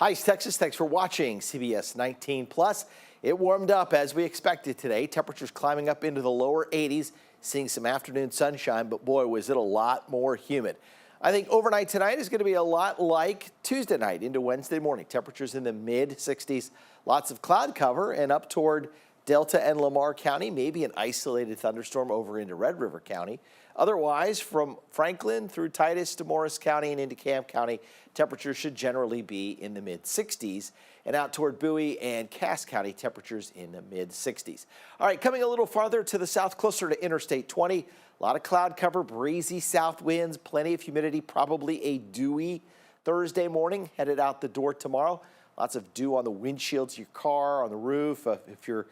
Hi, Texas. Thanks for watching CBS 19 Plus. It warmed up as we expected today. Temperatures climbing up into the lower 80s, seeing some afternoon sunshine, but boy, was it a lot more humid. I think overnight tonight is going to be a lot like Tuesday night into Wednesday morning. Temperatures in the mid 60s, lots of cloud cover, and up toward Delta and Lamar County, maybe an isolated thunderstorm over into Red River County. Otherwise, from Franklin through Titus to Morris County and into Camp County, temperatures should generally be in the mid 60s. And out toward Bowie and Cass County, temperatures in the mid 60s. All right, coming a little farther to the south, closer to Interstate 20, a lot of cloud cover, breezy south winds, plenty of humidity, probably a dewy Thursday morning, headed out the door tomorrow. Lots of dew on the windshields of your car, on the roof. If you're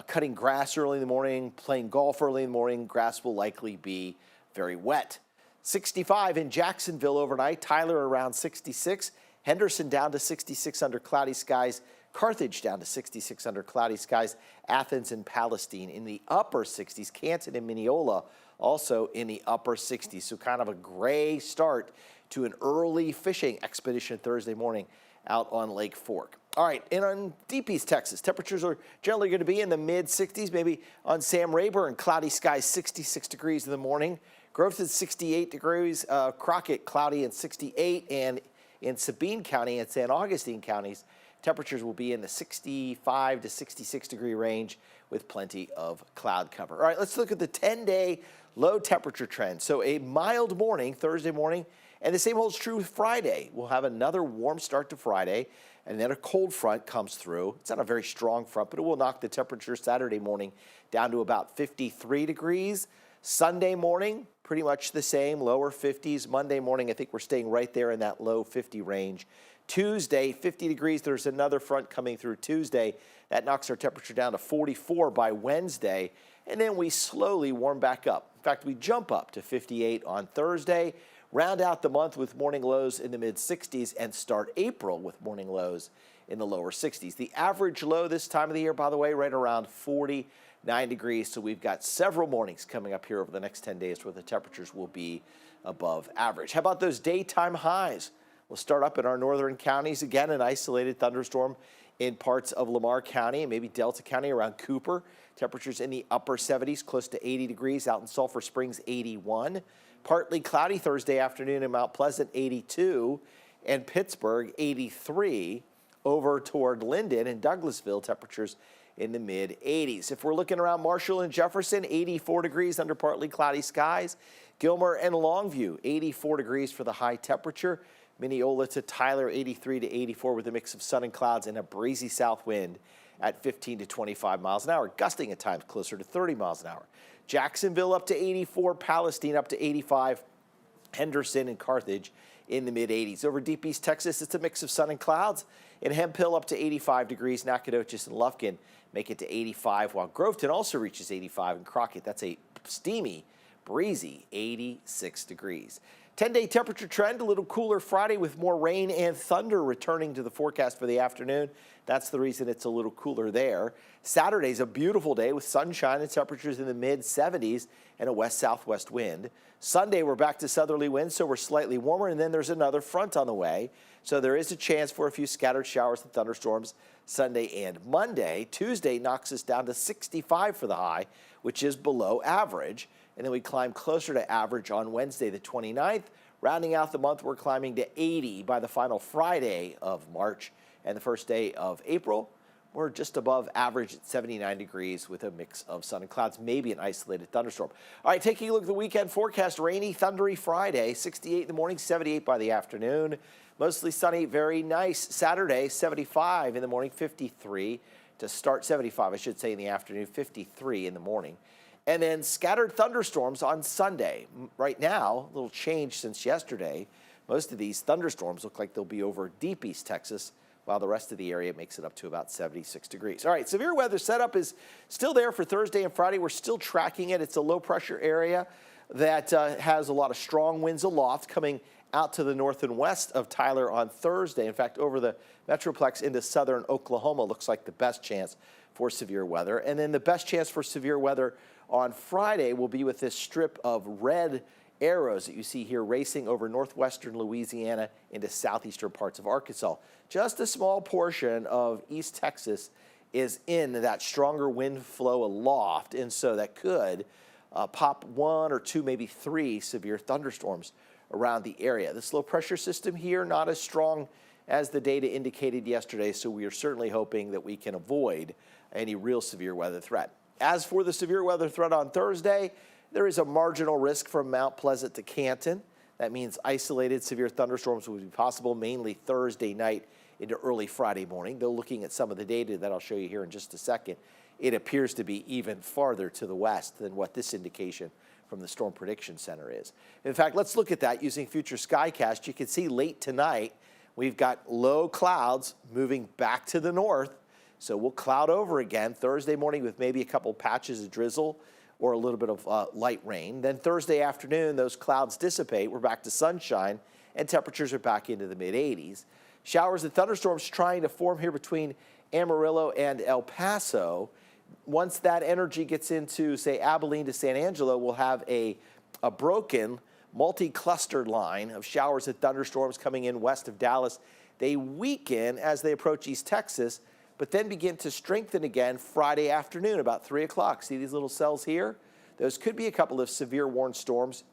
cutting grass early in the morning, playing golf early in the morning, grass will likely be very wet. 65 in Jacksonville overnight, Tyler around 66, Henderson down to 66 under cloudy skies, Carthage down to 66 under cloudy skies, Athens and Palestine in the upper 60s, Canton and Mineola also in the upper 60s. So kind of a gray start to an early fishing expedition Thursday morning out on Lake Fork. All right, and on Deep East Texas, temperatures are generally going to be in the mid 60s, maybe on Sam Rayburn, cloudy skies, 66 degrees in the morning. Groveton 68 degrees, Crockett cloudy and 68, and in Sabine County and San Augustine counties, temperatures will be in the 65 to 66 degree range with plenty of cloud cover. All right, let's look at the 10-day low temperature trend. So a mild morning, Thursday morning, and the same holds true with Friday. We'll have another warm start to Friday, and then a cold front comes through. It's not a very strong front, but it will knock the temperature Saturday morning down to about 53 degrees. Sunday morning, pretty much the same, lower 50s. Monday morning, I think we're staying right there in that low 50 range. Tuesday, 50 degrees. There's another front coming through Tuesday. That knocks our temperature down to 44 by Wednesday, and then we slowly warm back up. In fact, we jump up to 58 on Thursday, round out the month with morning lows in the mid 60s, and start April with morning lows in the lower 60s. The average low this time of the year, by the way, right around 49 degrees. So we've got several mornings coming up here over the next 10 days where the temperatures will be above average. How about those daytime highs? We'll start up in our northern counties. Again, an isolated thunderstorm in parts of Lamar County and maybe Delta County around Cooper. Temperatures in the upper 70s, close to 80 degrees. Out in Sulphur Springs, 81. Partly cloudy Thursday afternoon in Mount Pleasant, 82. And Pittsburgh, 83. Over toward Linden and Douglasville, temperatures in the mid 80s. If we're looking around Marshall and Jefferson, 84 degrees under partly cloudy skies. Gilmer and Longview, 84 degrees for the high temperature. Mineola to Tyler, 83 to 84 with a mix of sun and clouds and a breezy south wind at 15 to 25 miles an hour, gusting at times closer to 30 miles an hour. Jacksonville up to 84, Palestine up to 85, Henderson and Carthage in the mid 80s. Over Deep East Texas, it's a mix of sun and clouds. In Hemphill up to 85 degrees, Nacogdoches and Lufkin make it to 85, while Groveton also reaches 85, and Crockett, that's a steamy, breezy 86 degrees. 10-day temperature trend, a little cooler Friday with more rain and thunder returning to the forecast for the afternoon. That's the reason it's a little cooler there. Saturday's a beautiful day with sunshine and temperatures in the mid 70s and a west-southwest wind. Sunday, we're back to southerly winds, so we're slightly warmer, and then there's another front on the way. So there is a chance for a few scattered showers and thunderstorms Sunday and Monday. Tuesday knocks us down to 65 for the high, which is below average. And then we climb closer to average on Wednesday, the 29th. Rounding out the month, we're climbing to 80 by the final Friday of March. And the first day of April, we're just above average at 79 degrees with a mix of sun and clouds, maybe an isolated thunderstorm. All right, taking a look at the weekend forecast. Rainy, thundery Friday, 68 in the morning, 78 by the afternoon. Mostly sunny, very nice. Saturday, 75 in the morning, 53 to start, 75, I should say, in the afternoon, 53 in the morning. And then scattered thunderstorms on Sunday. Right now, a little change since yesterday. Most of these thunderstorms look like they'll be over Deep East Texas, while the rest of the area makes it up to about 76 degrees. All right, severe weather setup is still there for Thursday and Friday. We're still tracking it. It's a low pressure area that has a lot of strong winds aloft coming out to the north and west of Tyler on Thursday. In fact, over the Metroplex into southern Oklahoma looks like the best chance for severe weather. And then the best chance for severe weather on Friday will be with this strip of red arrows that you see here racing over northwestern Louisiana into southeastern parts of Arkansas. Just a small portion of East Texas is in that stronger wind flow aloft, and so that could pop 1 or 2, maybe 3 severe thunderstorms around the area. This low pressure system here, not as strong as the data indicated yesterday, so we are certainly hoping that we can avoid any real severe weather threat. As for the severe weather threat on Thursday, there is a marginal risk from Mount Pleasant to Canton. That means isolated severe thunderstorms will be possible mainly Thursday night into early Friday morning. Though looking at some of the data that I'll show you here in just a second, it appears to be even farther to the west than what this indication from the Storm Prediction Center is. In fact, let's look at that using future skycast. You can see late tonight, we've got low clouds moving back to the north. So we'll cloud over again Thursday morning with maybe a couple patches of drizzle or a little bit of light rain. Then Thursday afternoon, those clouds dissipate. We're back to sunshine, and temperatures are back into the mid-80s. Showers and thunderstorms trying to form here between Amarillo and El Paso. Once that energy gets into, say, Abilene to San Angelo, we'll have a broken, multi-clustered line of showers and thunderstorms coming in west of Dallas. They weaken as they approach East Texas, but then begin to strengthen again Friday afternoon about 3 o'clock. See these little cells here? Those could be a couple of severe warned storms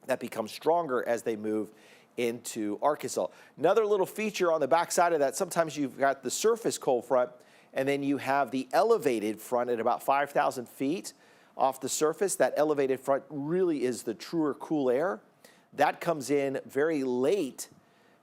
that become stronger as they move into Arkansas. Another little feature on the backside of that, sometimes you've got the surface cold front, and then you have the elevated front at about 5,000 feet off the surface. That elevated front really is the truer cool air. That comes in very late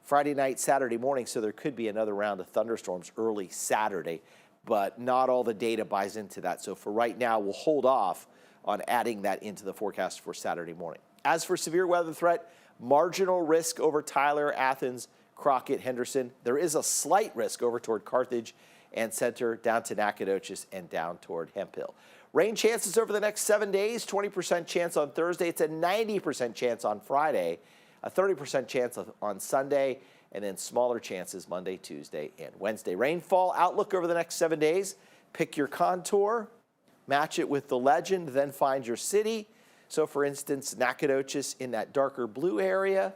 Friday night, Saturday morning, so there could be another round of thunderstorms early Saturday, but not all the data buys into that. So for right now, we'll hold off on adding that into the forecast for Saturday morning. As for severe weather threat, marginal risk over Tyler, Athens, Crockett, Henderson. There is a slight risk over toward Carthage and Center, down to Nacogdoches and down toward Hemphill. Rain chances over the next 7 days, 20% chance on Thursday. It's a 90% chance on Friday, a 30% chance on Sunday, and then smaller chances Monday, Tuesday, and Wednesday. Rainfall outlook over the next 7 days. Pick your contour, match it with the legend, then find your city. So for instance, Nacogdoches in that darker blue area,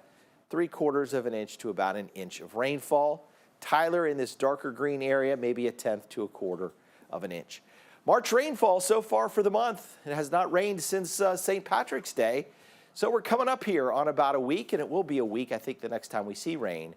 3/4 of an inch to about an inch of rainfall. Tyler in this darker green area, maybe 1/10 to 1/4 of an inch. March rainfall so far for the month. It has not rained since St. Patrick's Day. So we're coming up here on about a week, and it will be a week, I think, the next time we see rain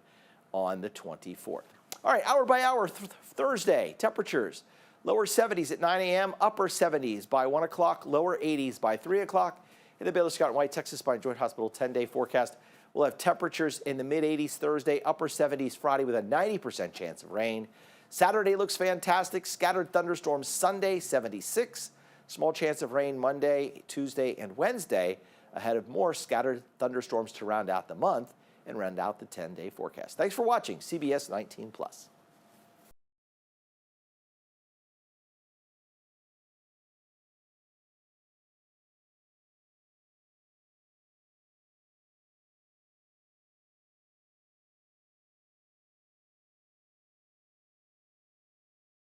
on the 24th. All right, hour by hour, Thursday, temperatures. Lower 70s at 9 a.m., upper 70s by 1 o'clock, lower 80s by 3 o'clock. In the Baylor Scott & White Texas Spine Joint Hospital 10-day forecast, we'll have temperatures in the mid-80s Thursday, upper 70s Friday with a 90% chance of rain. Saturday looks fantastic. Scattered thunderstorms Sunday, 76. Small chance of rain Monday, Tuesday, and Wednesday, ahead of more scattered thunderstorms to round out the month and round out the 10-day forecast. Thanks for watching CBS 19+.